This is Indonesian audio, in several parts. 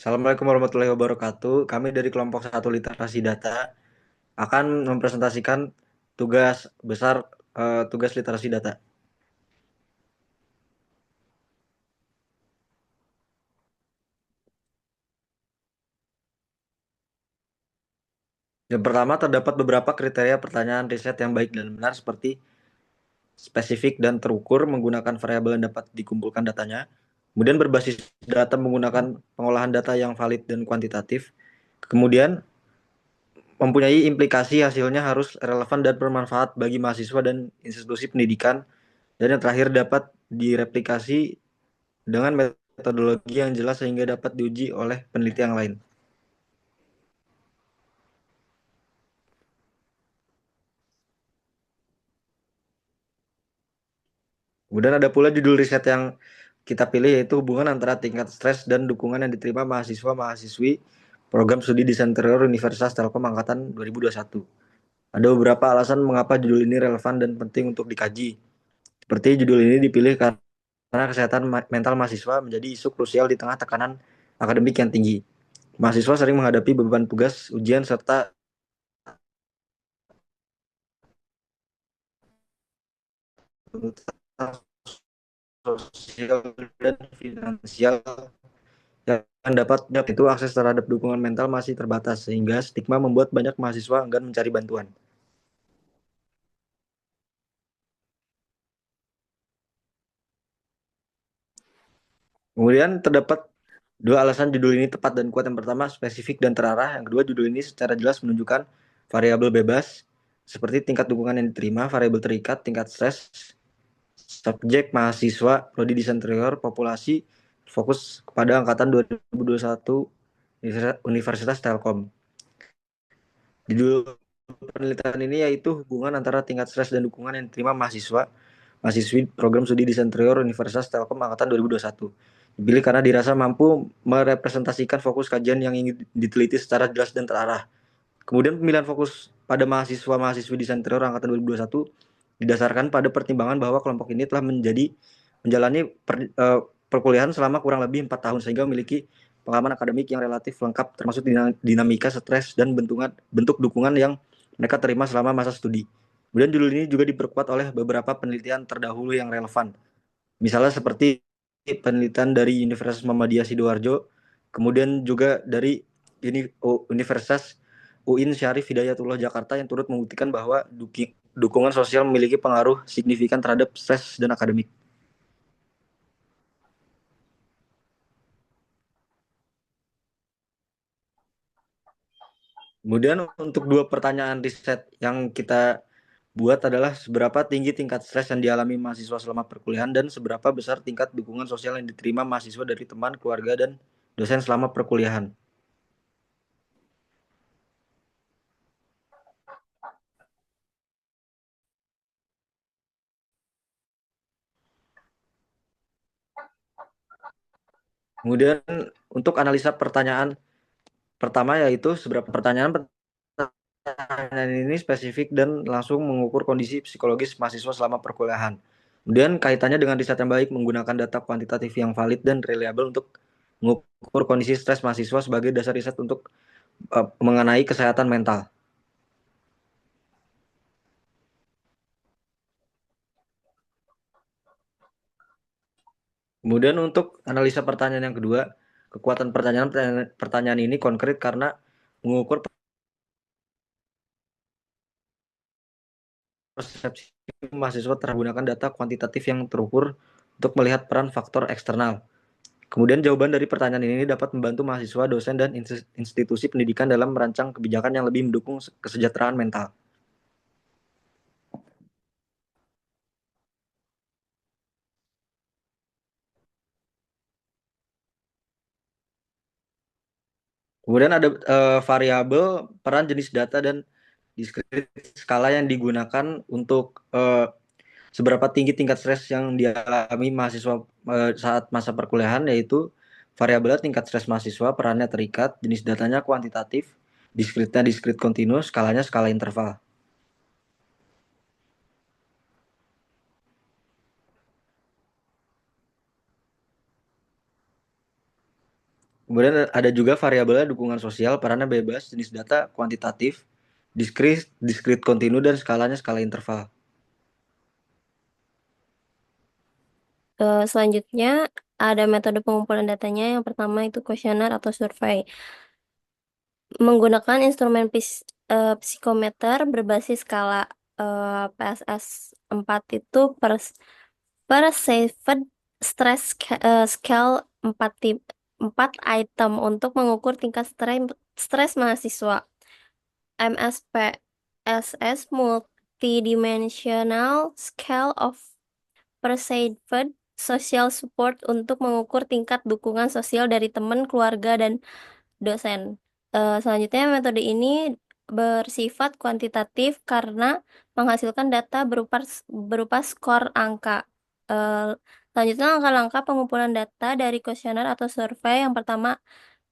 Assalamualaikum warahmatullahi wabarakatuh. Kami dari kelompok satu literasi data akan mempresentasikan tugas besar tugas literasi data. Yang pertama, terdapat beberapa kriteria pertanyaan riset yang baik dan benar seperti spesifik dan terukur menggunakan variabel yang dapat dikumpulkan datanya. Kemudian berbasis data menggunakan pengolahan data yang valid dan kuantitatif. Kemudian mempunyai implikasi hasilnya harus relevan dan bermanfaat bagi mahasiswa dan institusi pendidikan. Dan yang terakhir dapat direplikasi dengan metodologi yang jelas sehingga dapat diuji oleh peneliti yang lain. Kemudian ada pula judul riset yang kita pilih yaitu hubungan antara tingkat stres dan dukungan yang diterima mahasiswa-mahasiswi program studi desain interior Universitas Telkom angkatan 2021. Ada beberapa alasan mengapa judul ini relevan dan penting untuk dikaji. Seperti judul ini dipilih karena kesehatan mental mahasiswa menjadi isu krusial di tengah tekanan akademik yang tinggi. Mahasiswa sering menghadapi beban tugas, ujian, serta tuntutan sosial dan finansial yang dapat itu akses terhadap dukungan mental masih terbatas sehingga stigma membuat banyak mahasiswa enggan mencari bantuan. Kemudian terdapat dua alasan judul ini tepat dan kuat. Yang pertama spesifik dan terarah. Yang kedua judul ini secara jelas menunjukkan variabel bebas seperti tingkat dukungan yang diterima, variabel terikat, tingkat stres, subjek, mahasiswa, prodi desain interior, populasi, fokus kepada angkatan 2021 Universitas Telkom. Judul penelitian ini yaitu hubungan antara tingkat stres dan dukungan yang diterima mahasiswi program studi desain interior Universitas Telkom angkatan 2021. Dipilih karena dirasa mampu merepresentasikan fokus kajian yang ingin diteliti secara jelas dan terarah. Kemudian pemilihan fokus pada mahasiswa-mahasiswi desain interior angkatan 2021 didasarkan pada pertimbangan bahwa kelompok ini telah menjalani perkuliahan selama kurang lebih 4 tahun sehingga memiliki pengalaman akademik yang relatif lengkap termasuk dinamika stres dan bentuk dukungan yang mereka terima selama masa studi. Kemudian judul ini juga diperkuat oleh beberapa penelitian terdahulu yang relevan. Misalnya seperti penelitian dari Universitas Muhammadiyah Sidoarjo, kemudian juga dari Universitas UIN Syarif Hidayatullah Jakarta yang turut membuktikan bahwa dukungan sosial memiliki pengaruh signifikan terhadap stres dan akademik. Kemudian untuk dua pertanyaan riset yang kita buat adalah seberapa tinggi tingkat stres yang dialami mahasiswa selama perkuliahan dan seberapa besar tingkat dukungan sosial yang diterima mahasiswa dari teman, keluarga, dan dosen selama perkuliahan. Kemudian untuk analisa pertanyaan pertama yaitu seberapa pertanyaan ini spesifik dan langsung mengukur kondisi psikologis mahasiswa selama perkuliahan. Kemudian kaitannya dengan riset yang baik menggunakan data kuantitatif yang valid dan reliable untuk mengukur kondisi stres mahasiswa sebagai dasar riset untuk mengenai kesehatan mental. Kemudian untuk analisa pertanyaan yang kedua, kekuatan pertanyaan ini konkret karena mengukur persepsi mahasiswa terhadap menggunakan data kuantitatif yang terukur untuk melihat peran faktor eksternal. Kemudian jawaban dari pertanyaan ini dapat membantu mahasiswa, dosen, dan institusi pendidikan dalam merancang kebijakan yang lebih mendukung kesejahteraan mental. Kemudian ada variabel peran jenis data dan diskrit skala yang digunakan untuk seberapa tinggi tingkat stres yang dialami mahasiswa saat masa perkuliahan, yaitu variabelnya tingkat stres mahasiswa, perannya terikat, jenis datanya kuantitatif, diskritnya diskrit kontinus, skalanya skala interval. Kemudian ada juga variabelnya dukungan sosial, perannya bebas, jenis data kuantitatif, diskrit kontinu, dan skalanya skala interval. Selanjutnya ada metode pengumpulan datanya. Yang pertama itu kuesioner atau survei. Menggunakan instrumen psikometer berbasis skala PSS 4 itu Perceived Stress Scale 4 item untuk mengukur tingkat stres mahasiswa. MSPSS Multidimensional Scale of Perceived Social Support untuk mengukur tingkat dukungan sosial dari teman, keluarga, dan dosen. Selanjutnya, metode ini bersifat kuantitatif karena menghasilkan data berupa skor angka. Eh, Selanjutnya, langkah-langkah pengumpulan data dari kuesioner atau survei. Yang pertama,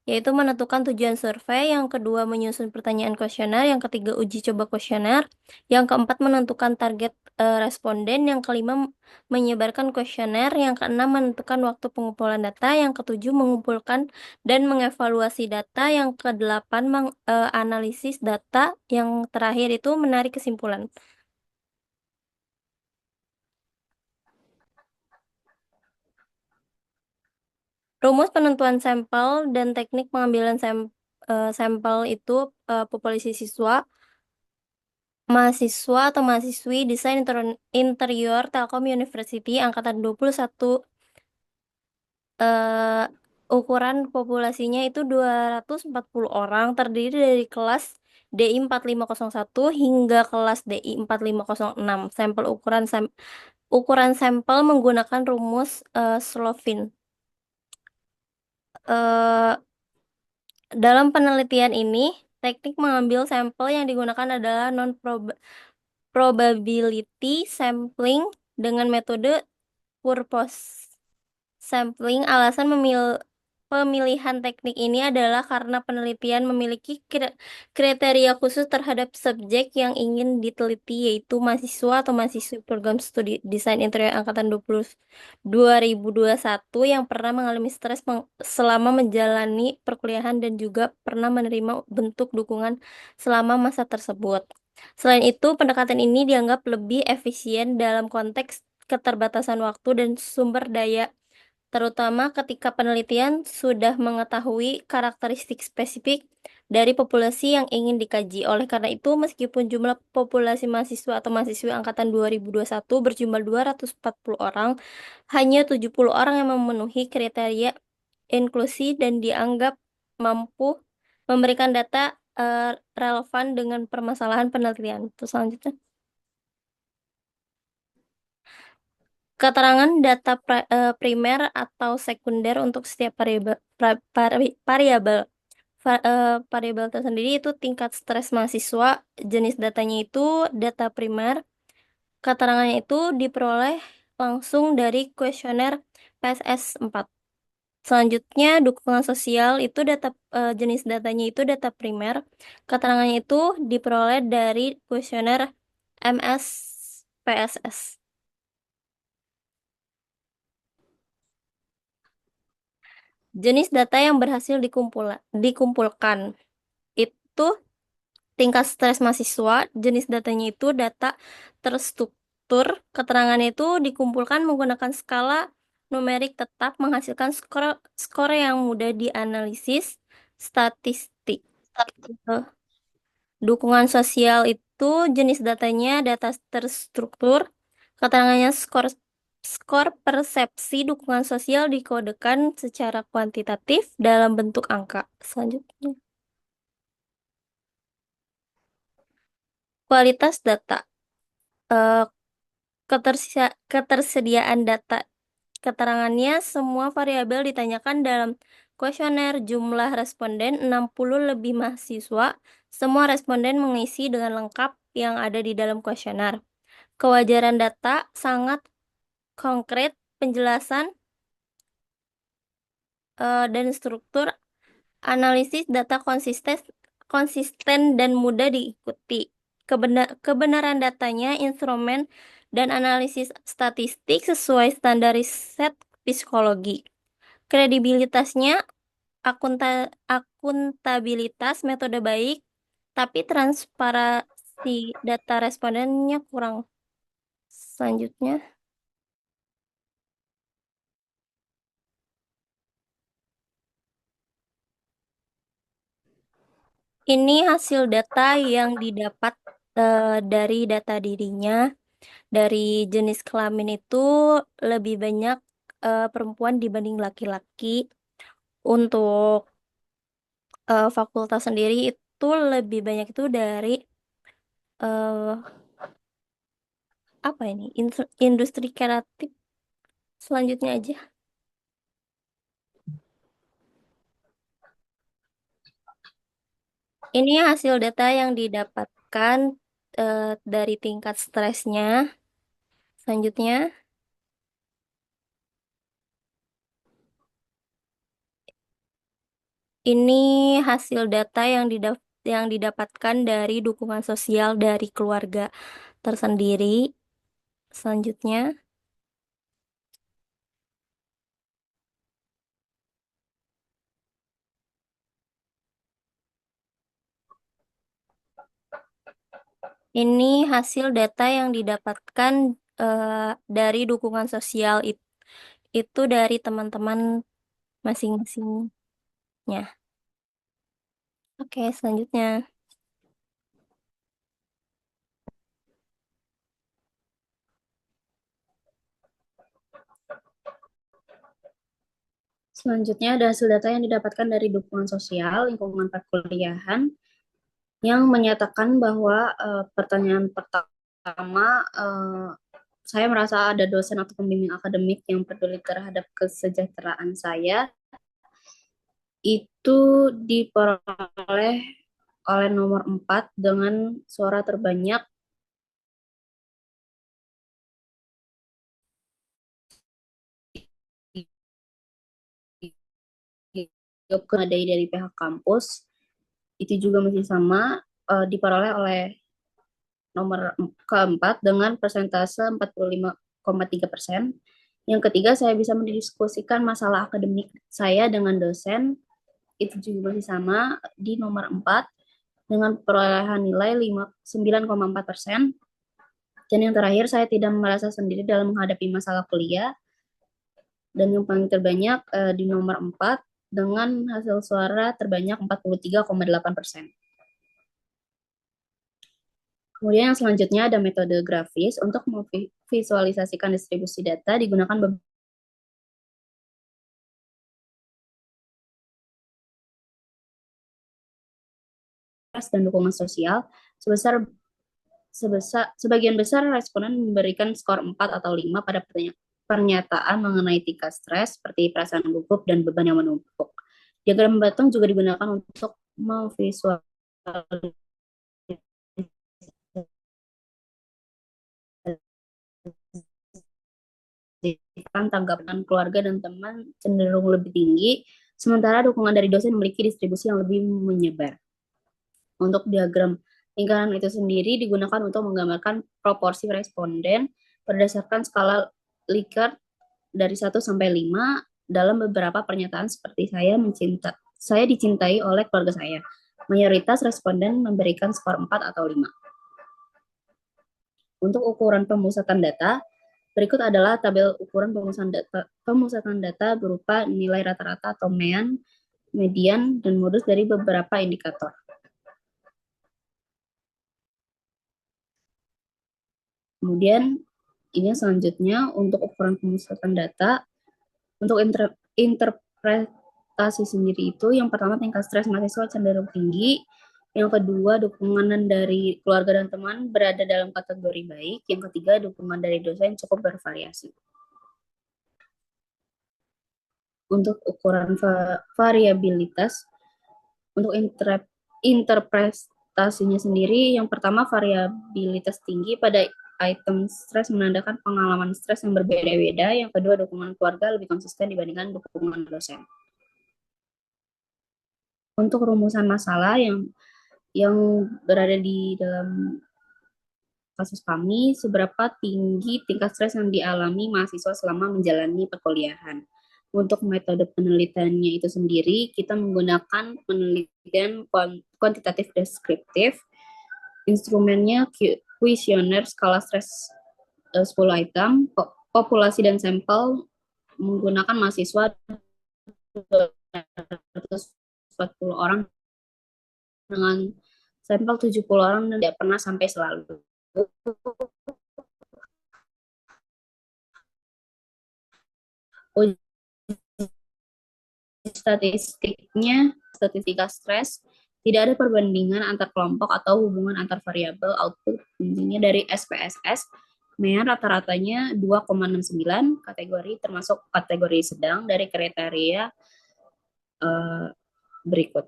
yaitu menentukan tujuan survei, yang kedua menyusun pertanyaan kuesioner, yang ketiga uji coba kuesioner, yang keempat menentukan target responden, yang kelima menyebarkan kuesioner, yang keenam menentukan waktu pengumpulan data, yang ketujuh mengumpulkan dan mengevaluasi data, yang kedelapan analisis data, yang terakhir itu menarik kesimpulan. Rumus penentuan sampel dan teknik pengambilan sampel itu populasi siswa, mahasiswa atau mahasiswi Desain Interior Telkom University angkatan 21, eh, ukuran populasinya itu 240 orang, terdiri dari kelas DI 4501 hingga kelas DI 4506. Ukuran sampel menggunakan rumus Slovin. Eh, dalam penelitian ini, teknik mengambil sampel yang digunakan adalah probability sampling dengan metode purpose sampling. Alasan pemilihan teknik ini adalah karena penelitian memiliki kriteria khusus terhadap subjek yang ingin diteliti, yaitu mahasiswa atau mahasiswi program studi desain interior angkatan 2021 yang pernah mengalami stres selama menjalani perkuliahan dan juga pernah menerima bentuk dukungan selama masa tersebut. Selain itu, pendekatan ini dianggap lebih efisien dalam konteks keterbatasan waktu dan sumber daya, terutama ketika penelitian sudah mengetahui karakteristik spesifik dari populasi yang ingin dikaji. Oleh karena itu, meskipun jumlah populasi mahasiswa atau mahasiswi angkatan 2021 berjumlah 240 orang, hanya 70 orang yang memenuhi kriteria inklusi dan dianggap mampu memberikan data relevan dengan permasalahan penelitian. Terus selanjutnya. Keterangan data primer atau sekunder untuk setiap variabel. Variabel tersendiri itu tingkat stres mahasiswa, jenis datanya itu data primer, keterangannya itu diperoleh langsung dari kuesioner PSS 4. Selanjutnya, dukungan sosial itu jenis datanya itu data primer, keterangannya itu diperoleh dari kuesioner MSPSS. Jenis data yang berhasil dikumpulkan itu tingkat stres mahasiswa, jenis datanya itu data terstruktur, keterangannya itu dikumpulkan menggunakan skala numerik tetap menghasilkan skor yang mudah dianalisis statistik. Eh, Dukungan sosial itu jenis datanya data terstruktur, keterangannya skor persepsi dukungan sosial dikodekan secara kuantitatif dalam bentuk angka. Selanjutnya, kualitas data. Eh, Ketersediaan data. Keterangannya, semua variabel ditanyakan dalam kuesioner. Jumlah responden 60 lebih mahasiswa. Semua responden mengisi dengan lengkap yang ada di dalam kuesioner. Kewajaran data sangat konkret, penjelasan dan struktur analisis data konsisten dan mudah diikuti. Kebenaran datanya, instrumen dan analisis statistik sesuai standar riset psikologi. Kredibilitasnya akuntabilitas metode baik, tapi transparansi data respondennya kurang. Selanjutnya, ini hasil data yang didapat dari data dirinya. Dari jenis kelamin itu lebih banyak perempuan dibanding laki-laki. Untuk fakultas sendiri itu lebih banyak itu dari eh, apa ini? Industri kreatif. Selanjutnya aja. Ini hasil data yang didapatkan dari tingkat stresnya. Selanjutnya, ini hasil data yang didapatkan dari dukungan sosial dari keluarga tersendiri. Selanjutnya, ini hasil data yang didapatkan dari dukungan sosial itu dari teman-teman masing-masingnya. Oke, selanjutnya. Selanjutnya ada hasil data yang didapatkan dari dukungan sosial lingkungan perkuliahan yang menyatakan bahwa pertanyaan pertama, saya merasa ada dosen atau pembimbing akademik yang peduli terhadap kesejahteraan saya, itu diperoleh oleh nomor 4 dengan suara terbanyak dari pihak kampus. Itu juga masih sama, diperoleh oleh nomor keempat dengan persentase 45,3%. Yang ketiga, saya bisa mendiskusikan masalah akademik saya dengan dosen, itu juga masih sama di nomor 4 dengan perolehan nilai 9,4%. Dan yang terakhir, saya tidak merasa sendiri dalam menghadapi masalah kuliah. Dan yang paling terbanyak di nomor 4 dengan hasil suara terbanyak 43,8%. Kemudian yang selanjutnya ada metode grafis. Untuk memvisualisasikan distribusi data digunakan beberapa dan dukungan sosial. Sebagian besar responden memberikan skor 4 atau 5 pada pernyataan mengenai tingkat stres seperti perasaan gugup dan beban yang menumpuk. Diagram Batong juga digunakan untuk memvisualisasikan tanggapan keluarga dan teman cenderung lebih tinggi, sementara dukungan dari dosen memiliki distribusi yang lebih menyebar. Untuk diagram lingkaran itu sendiri digunakan untuk menggambarkan proporsi responden berdasarkan skala Likert dari 1 sampai 5 dalam beberapa pernyataan seperti saya dicintai oleh keluarga saya. Mayoritas responden memberikan skor 4 atau 5. Untuk ukuran pemusatan data, berikut adalah tabel ukuran pemusatan data berupa nilai rata-rata atau median, dan modus dari beberapa indikator. Kemudian ini selanjutnya untuk ukuran pemusatan data, untuk interpretasi sendiri itu yang pertama tingkat stres mahasiswa cenderung tinggi, yang kedua dukungan dari keluarga dan teman berada dalam kategori baik, yang ketiga dukungan dari dosen cukup bervariasi. Untuk ukuran variabilitas, untuk interpretasinya sendiri, yang pertama variabilitas tinggi pada item stres menandakan pengalaman stres yang berbeda-beda, yang kedua dukungan keluarga lebih konsisten dibandingkan dukungan dosen. Untuk rumusan masalah yang berada di dalam kasus kami, seberapa tinggi tingkat stres yang dialami mahasiswa selama menjalani perkuliahan. Untuk metode penelitiannya itu sendiri, kita menggunakan penelitian kuantitatif deskriptif. Instrumennya kuesioner skala stres 10 item, populasi dan sampel menggunakan mahasiswa 240 orang dengan sampel 70 orang dan tidak pernah sampai selalu. Statistiknya, statistika stres, tidak ada perbandingan antar kelompok atau hubungan antar variabel output. Intinya dari SPSS, MEAN rata-ratanya 2,69 kategori, termasuk kategori sedang dari kriteria berikut.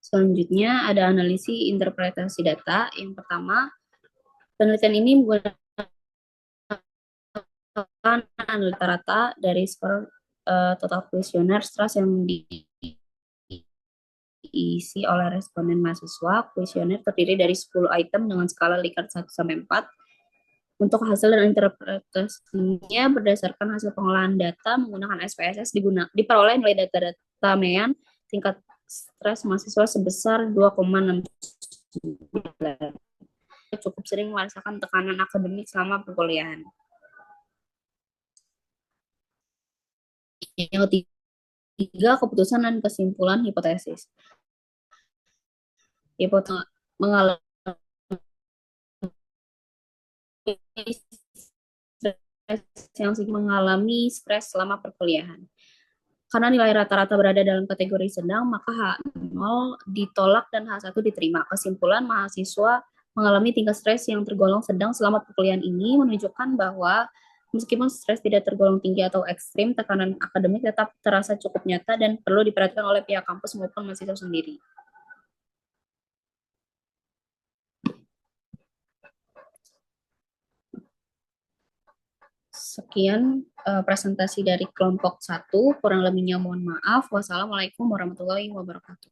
Selanjutnya ada analisis interpretasi data. Yang pertama, penelitian ini menggunakan rata-rata dari skor total kuesioner stres yang diisi oleh responden mahasiswa. Kuesioner terdiri dari 10 item dengan skala Likert 1-4. Untuk hasil dan interpretasinya berdasarkan hasil pengolahan data menggunakan SPSS diperoleh nilai data MEAN tingkat stres mahasiswa sebesar 2,69. Cukup sering merasakan tekanan akademik selama perkuliahan. Yang ketiga, keputusan dan kesimpulan hipotesis. Hipotesis mengalami stres selama perkuliahan. Karena nilai rata-rata berada dalam kategori sedang, maka H0 ditolak dan H1 diterima. Kesimpulan, mahasiswa mengalami tingkat stres yang tergolong sedang selama perkuliahan ini menunjukkan bahwa meskipun stres tidak tergolong tinggi atau ekstrim, tekanan akademik tetap terasa cukup nyata dan perlu diperhatikan oleh pihak kampus maupun mahasiswa sendiri. Sekian presentasi dari kelompok 1, kurang lebihnya mohon maaf. Wassalamualaikum warahmatullahi wabarakatuh.